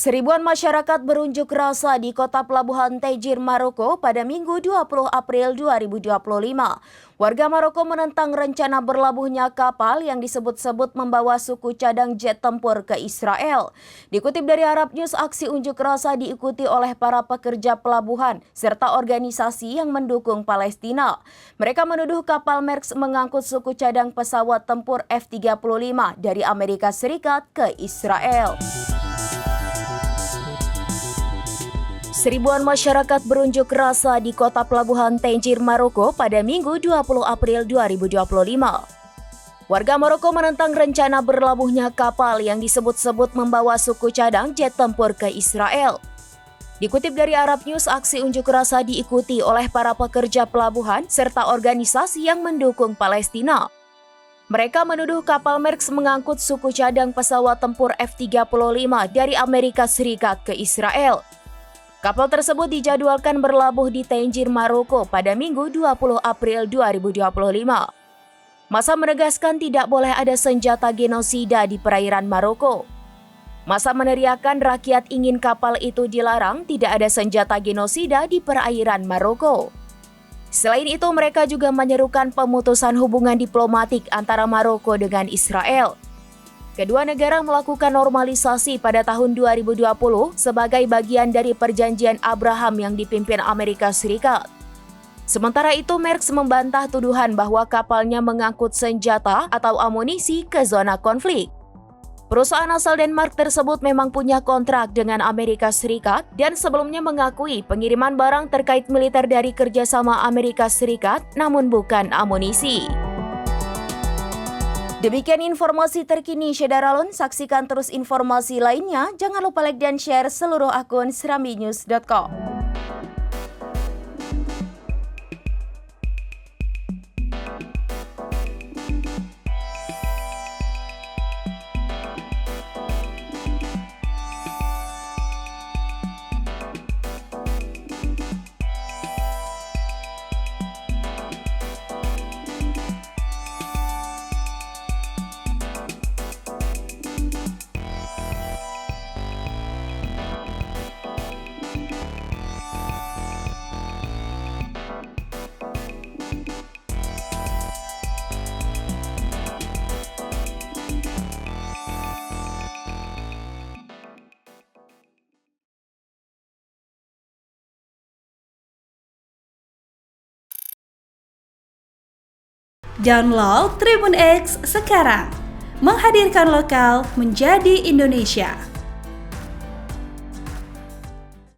Seribuan masyarakat berunjuk rasa di kota pelabuhan Tangier, Maroko pada Minggu 20 April 2025. Warga Maroko menentang rencana berlabuhnya kapal yang disebut-sebut membawa suku cadang jet tempur ke Israel. Dikutip dari Arab News, aksi unjuk rasa diikuti oleh para pekerja pelabuhan serta organisasi yang mendukung Palestina. Mereka menuduh kapal Maersk mengangkut suku cadang pesawat tempur F-35 dari Amerika Serikat ke Israel. Seribuan masyarakat berunjuk rasa di kota pelabuhan Tangier, Maroko pada Minggu 20 April 2025. Warga Maroko menentang rencana berlabuhnya kapal yang disebut-sebut membawa suku cadang jet tempur ke Israel. Dikutip dari Arab News, aksi unjuk rasa diikuti oleh para pekerja pelabuhan serta organisasi yang mendukung Palestina. Mereka menuduh kapal Maersk mengangkut suku cadang pesawat tempur F-35 dari Amerika Serikat ke Israel. Kapal tersebut dijadwalkan berlabuh di Tangier, Maroko pada Minggu 20 April 2025. Massa menegaskan tidak boleh ada senjata genosida di perairan Maroko. Massa meneriakkan rakyat ingin kapal itu dilarang, tidak ada senjata genosida di perairan Maroko. Selain itu, mereka juga menyerukan pemutusan hubungan diplomatik antara Maroko dengan Israel. Kedua negara melakukan normalisasi pada tahun 2020 sebagai bagian dari perjanjian Abraham yang dipimpin Amerika Serikat. Sementara itu, Maersk membantah tuduhan bahwa kapalnya mengangkut senjata atau amunisi ke zona konflik. Perusahaan asal Denmark tersebut memang punya kontrak dengan Amerika Serikat dan sebelumnya mengakui pengiriman barang terkait militer dari kerjasama Amerika Serikat, namun bukan amunisi. Demikian informasi terkini Syederalun, saksikan terus informasi lainnya. Jangan lupa like dan share seluruh akun serambinews.com. Download Tribun X sekarang, menghadirkan lokal menjadi Indonesia.